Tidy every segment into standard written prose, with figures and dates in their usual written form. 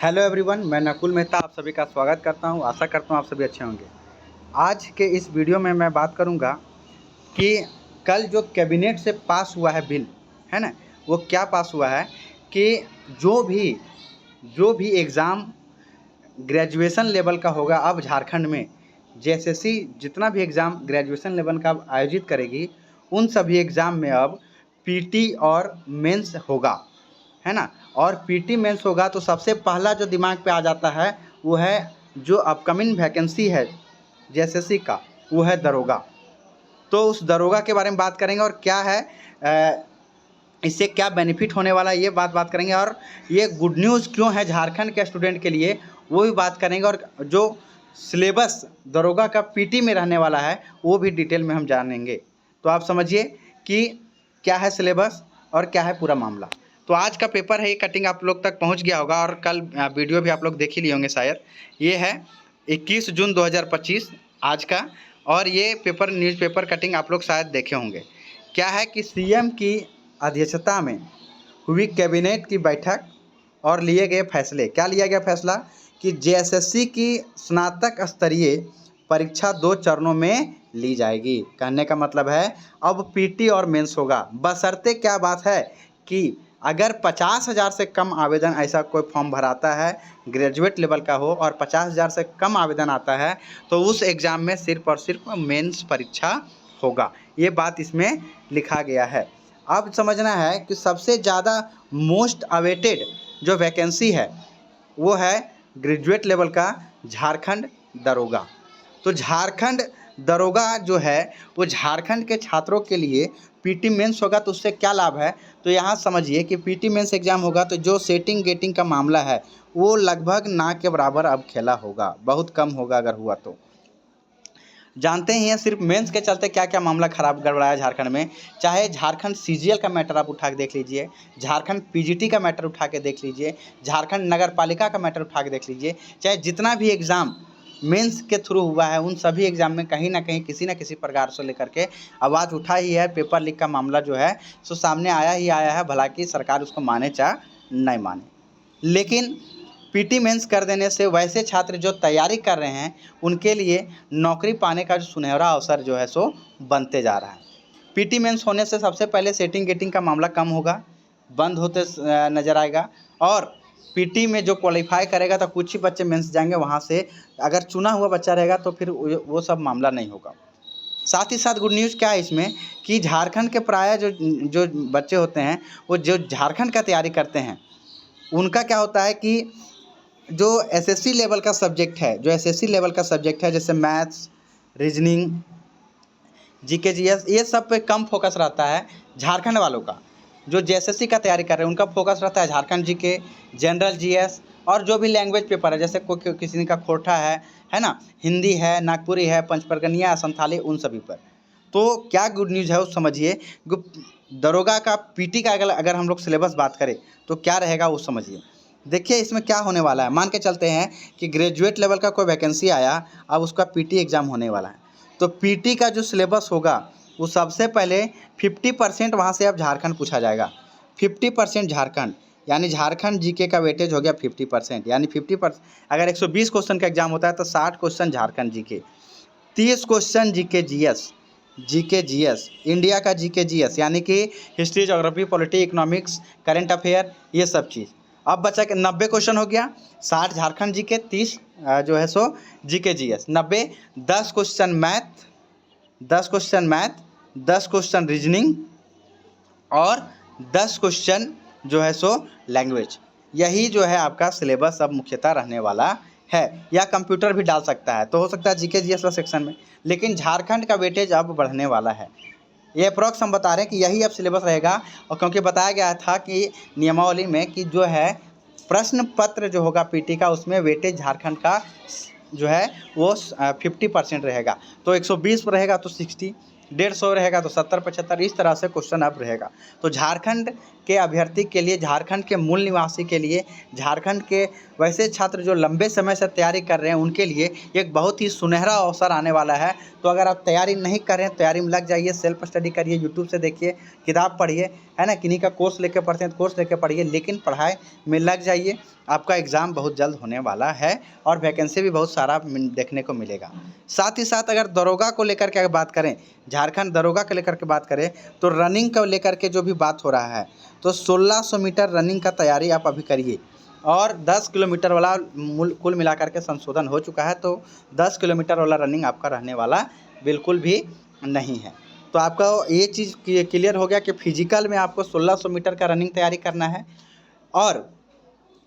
Hello everyone, मैं नकुल मेहता आप सभी का स्वागत करता हूं। आशा करता हूं आप सभी अच्छे होंगे। आज के इस वीडियो में मैं बात करूंगा कि कल जो कैबिनेट से पास हुआ है बिल, है ना, वो क्या पास हुआ है कि जो भी एग्ज़ाम ग्रेजुएशन लेवल का होगा अब झारखंड में, जेएसएससी जितना भी एग्ज़ाम ग्रेजुएशन लेवल का अब आयोजित करेगी, उन सभी एग्ज़ाम में अब पीटी और मेंस होगा, है ना। और पीटी मेंस होगा तो सबसे पहला जो दिमाग पे आ जाता है वो है जो अपकमिंग वैकेंसी है जेएसएससी का, वो है दरोगा। तो उस दरोगा के बारे में बात करेंगे और क्या है इससे क्या बेनिफिट होने वाला है ये बात करेंगे, और ये गुड न्यूज़ क्यों है झारखंड के स्टूडेंट के लिए वो भी बात करेंगे, और जो सिलेबस दरोगा का पीटी में रहने वाला है वो भी डिटेल में हम जानेंगे। तो आप समझिए कि क्या है सिलेबस और क्या है पूरा मामला। तो आज का पेपर है, ये कटिंग आप लोग तक पहुंच गया होगा और कल वीडियो भी आप लोग देख ही लिए होंगे शायद। ये है 21 जून 2025 आज का, और ये पेपर न्यूज़पेपर कटिंग आप लोग शायद देखे होंगे। क्या है कि सीएम की अध्यक्षता में हुई कैबिनेट की बैठक और लिए गए फैसले। क्या लिया गया फैसला कि जेएसएससी की स्नातक स्तरीय परीक्षा 2 चरणों में ली जाएगी। कहने का मतलब है अब पीटी और मेंस होगा, बशर्ते क्या बात है कि अगर 50,000 से कम आवेदन ऐसा कोई फॉर्म भराता है ग्रेजुएट लेवल का हो और 50,000 से कम आवेदन आता है तो उस एग्ज़ाम में सिर्फ और सिर्फ मेंस परीक्षा होगा। ये बात इसमें लिखा गया है। अब समझना है कि सबसे ज़्यादा मोस्ट अवेटेड जो वैकेंसी है वो है ग्रेजुएट लेवल का झारखंड दरोगा। तो झारखंड दरोगा जो है वो झारखंड के छात्रों के लिए पीटी मेंस होगा तो उससे क्या लाभ है। तो यहाँ समझिए कि पीटी मेंस एग्ज़ाम होगा तो जो सेटिंग गेटिंग का मामला है वो लगभग ना के बराबर अब खेला होगा, बहुत कम होगा अगर हुआ तो। जानते ही हैं सिर्फ मेंस के चलते क्या क्या मामला खराब गड़बड़ाया झारखंड में। चाहे झारखंड सीजीएल का मैटर आप उठा के देख लीजिए, झारखंड पीजीटी का मैटर उठा के देख लीजिए, झारखंड नगर पालिका का मैटर उठा के देख लीजिए, चाहे जितना भी एग्ज़ाम मेंस के थ्रू हुआ है उन सभी एग्ज़ाम में कहीं ना कहीं किसी न किसी प्रकार से लेकर के आवाज़ उठा ही है। पेपर लीक का मामला जो है सो सामने आया ही आया है, भला कि सरकार उसको माने चाहे नहीं माने। लेकिन पीटी मेंस कर देने से वैसे छात्र जो तैयारी कर रहे हैं उनके लिए नौकरी पाने का जो सुनहरा अवसर जो है सो बनते जा रहा है। पीटी मेंस होने से सबसे पहले सेटिंग गेटिंग का मामला कम होगा, बंद होते नज़र आएगा, और पीटी में जो क्वालिफाई करेगा तो कुछ ही बच्चे मेंस जाएंगे, वहाँ से अगर चुना हुआ बच्चा रहेगा तो फिर वो सब मामला नहीं होगा। साथ ही साथ गुड न्यूज़ क्या है इसमें कि झारखंड के प्राय जो बच्चे होते हैं वो जो झारखंड का तैयारी करते हैं उनका क्या होता है कि जो एसएससी लेवल का सब्जेक्ट है जैसे मैथ्स, रीजनिंग, जीके जीएस, ये सब पे कम फोकस रहता है झारखंड वालों का। जो जेएसएससी का तैयारी कर रहे हैं उनका फोकस रहता है झारखंड जीके, जनरल जीएस, और जो भी लैंग्वेज पेपर है जैसे कोई किसी का खोरठा है ना, हिंदी है, नागपुरी है, पंचपरगनिया, संथाली, उन सभी पर। तो क्या गुड न्यूज़ है वो समझिए। दरोगा का पीटी का अगर हम लोग सिलेबस बात करें तो क्या रहेगा वो समझिए। देखिए इसमें क्या होने वाला है, मान के चलते हैं कि ग्रेजुएट लेवल का कोई वैकेंसी आया, अब उसका पीटी एग्ज़ाम होने वाला है, तो पीटी का जो सिलेबस होगा वो सबसे पहले 50% वहाँ से अब झारखंड पूछा जाएगा। 50% झारखंड, यानी झारखंड जीके का वेटेज हो गया 50%, यानी 50%। अगर 120 क्वेश्चन का एग्जाम होता है तो 60 question Jharkhand GK, 30 question GK GS India का जीके जीएस, यानी कि history, geography, polity, economics, current affair, ये सब चीज़। अब बचा के 90 क्वेश्चन हो गया, 60 झारखंड जीके, 30 जो है सो GK GS, 90, 10 question math, 10 question reasoning, और 10 क्वेश्चन जो है सो लैंग्वेज। यही जो है आपका सिलेबस अब मुख्यतः रहने वाला है, या कंप्यूटर भी डाल सकता है, तो हो सकता है जीके जीएस वाला सेक्शन में, लेकिन झारखंड का वेटेज अब बढ़ने वाला है। ये अप्रॉक्स हम बता रहे हैं कि यही अब सिलेबस रहेगा, और क्योंकि बताया गया था कि नियमावली में कि जो है प्रश्न पत्र जो होगा पीटी का उसमें वेटेज झारखंड का जो है वो 50% रहेगा। तो 120 पर रहेगा तो 60, 150 रहेगा तो 70, 75, इस तरह से क्वेश्चन अब रहेगा। तो झारखंड के अभ्यर्थी के लिए, झारखंड के मूल निवासी के लिए, झारखंड के वैसे छात्र जो लंबे समय से तैयारी कर रहे हैं उनके लिए एक बहुत ही सुनहरा अवसर आने वाला है। तो अगर आप तैयारी नहीं कर रहे हैं, तैयारी में लग जाइए, सेल्फ स्टडी करिए, यूट्यूब से देखिए, किताब पढ़िए, है ना, किन्हीं का कोर्स लेके पढ़ते हैं तो कोर्स लेके पढ़िए, लेकिन पढ़ाई में लग जाइए। आपका एग्ज़ाम बहुत जल्द होने वाला है और वैकेंसी भी बहुत सारा देखने को मिलेगा। साथ ही साथ अगर दरोगा को लेकर के बात करें, झारखंड दरोगा को लेकर के बात करें, तो रनिंग को लेकर के जो भी बात हो रहा है, तो 1600 मीटर रनिंग का तैयारी आप अभी करिए और 10 किलोमीटर वाला कुल मिलाकर के संशोधन हो चुका है, तो 10 किलोमीटर वाला रनिंग आपका रहने वाला बिल्कुल भी नहीं है। तो आपका ये चीज़ क्लियर हो गया कि फिजिकल में आपको 1600 मीटर का रनिंग तैयारी करना है और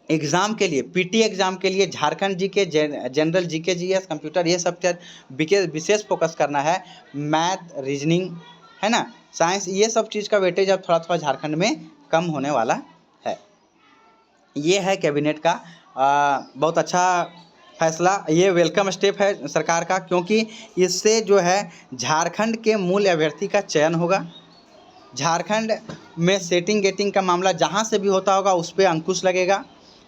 एग्ज़ाम के लिए, पीटी एग्ज़ाम के लिए Jharkhand GK, general GK, GS, computer, ये सब विशेष फोकस करना है। मैथ, रीजनिंग, है ना, साइंस, ये सब चीज़ का वेटेज अब थोड़ा थोड़ा झारखंड में कम होने वाला है। ये है कैबिनेट का बहुत अच्छा फैसला, ये वेलकम स्टेप है सरकार का, क्योंकि इससे जो है झारखंड के मूल अभ्यर्थी का चयन होगा। झारखंड में सेटिंग गेटिंग का मामला जहाँ से भी होता होगा उस पर अंकुश लगेगा।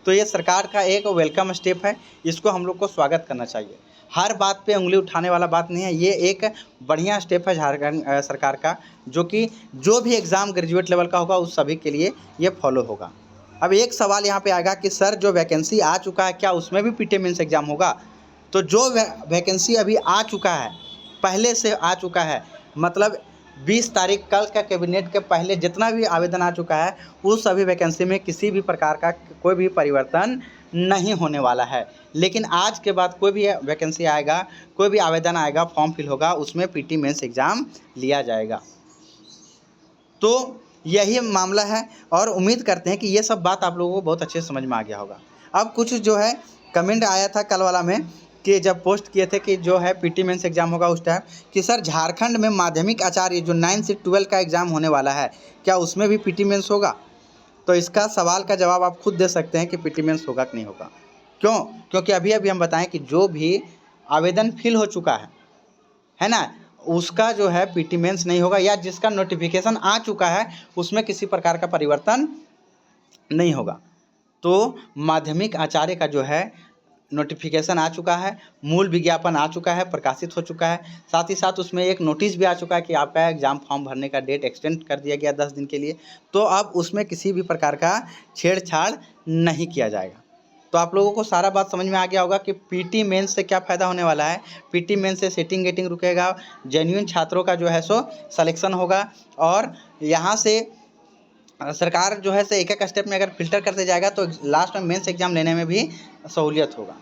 तो ये सरकार का एक वेलकम स्टेप है, इसको हम लोग को स्वागत करना चाहिए। हर बात पे उंगली उठाने वाला बात नहीं है, ये एक बढ़िया स्टेप है झारखंड सरकार का, जो कि जो भी एग्ज़ाम ग्रेजुएट लेवल का होगा उस सभी के लिए ये फॉलो होगा। अब एक सवाल यहाँ पे आएगा कि सर जो वैकेंसी आ चुका है क्या उसमें भी पीटी मेंस एग्ज़ाम होगा? तो जो वैकेंसी अभी आ चुका है, पहले से आ चुका है, मतलब 20 तारीख कल का कैबिनेट के पहले जितना भी आवेदन आ चुका है उस सभी वैकेंसी में किसी भी प्रकार का कोई भी परिवर्तन नहीं होने वाला है। लेकिन आज के बाद कोई भी वैकेंसी आएगा, कोई भी आवेदन आएगा, फॉर्म फिल होगा, उसमें पीटी मेंस एग्ज़ाम लिया जाएगा। तो यही मामला है और उम्मीद करते हैं कि ये सब बात आप लोगों को बहुत अच्छे से समझ में आ गया होगा। अब कुछ जो है कमेंट आया था कल वाला में कि जब पोस्ट किए थे कि जो है पीटी मेंस एग्ज़ाम होगा उस टाइम, कि सर झारखंड में माध्यमिक आचार्य जो 9 से 12 का एग्ज़ाम होने वाला है, क्या उसमें भी पीटी मेंस होगा? तो इसका सवाल का जवाब आप खुद दे सकते हैं कि पीटी मेंस होगा कि नहीं होगा। क्यों? क्योंकि अभी हम बताएं कि जो भी आवेदन फिल हो चुका है ना, उसका जो है पीटी मेंस नहीं होगा, या जिसका नोटिफिकेशन आ चुका है उसमें किसी प्रकार का परिवर्तन नहीं होगा। तो माध्यमिक आचार्य का जो है नोटिफिकेशन आ चुका है, मूल विज्ञापन आ चुका है, प्रकाशित हो चुका है, साथ ही साथ उसमें एक नोटिस भी आ चुका है कि आपका एग्ज़ाम फॉर्म भरने का डेट एक्सटेंड कर दिया गया 10 दिन के लिए। तो अब उसमें किसी भी प्रकार का छेड़छाड़ नहीं किया जाएगा। तो आप लोगों को सारा बात समझ में आ गया होगा कि पीटी मेंस से क्या फ़ायदा होने वाला है। पीटी मेंस से सेटिंग गेटिंग रुकेगा, जेन्युइन छात्रों का जो है सो सिलेक्शन होगा और यहाँ से सरकार जो है से एक स्टेप में अगर फिल्टर करते जाएगा तो लास्ट में मेंस एग्ज़ाम लेने में भी सहूलियत होगा।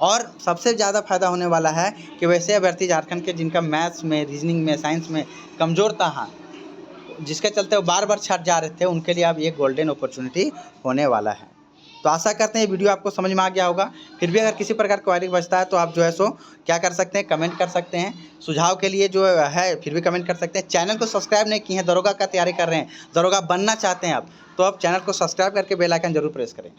और सबसे ज़्यादा फ़ायदा होने वाला है कि वैसे अभ्यर्थी झारखंड के जिनका मैथ्स में, रीजनिंग में, साइंस में कमज़ोर था, जिसके चलते वो बार बार छट जा रहे थे, उनके लिए अब ये गोल्डन अपॉर्चुनिटी होने वाला है। तो आशा करते हैं ये वीडियो आपको समझ में आ गया होगा। फिर भी अगर किसी प्रकार का क्वेरी बचता है तो आप जो है सो क्या कर सकते हैं, कमेंट कर सकते हैं। सुझाव के लिए जो है फिर भी कमेंट कर सकते हैं। चैनल को सब्सक्राइब नहीं किए हैं, दरोगा का तैयारी कर रहे हैं, दरोगा बनना चाहते हैं आप, तो आप चैनल को सब्सक्राइब करके बेल आइकन जरूर प्रेस करें।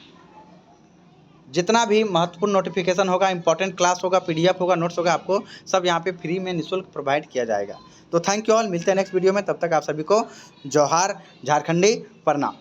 जितना भी महत्वपूर्ण नोटिफिकेशन होगा, इंपॉर्टेंट क्लास होगा, पीडीएफ होगा, नोट्स होगा, आपको सब यहाँ पे फ्री में निःशुल्क प्रोवाइड किया जाएगा। तो थैंक यू ऑल, मिलते हैं नेक्स्ट वीडियो में। तब तक आप सभी को जोहार झारखंडी, प्रणाम।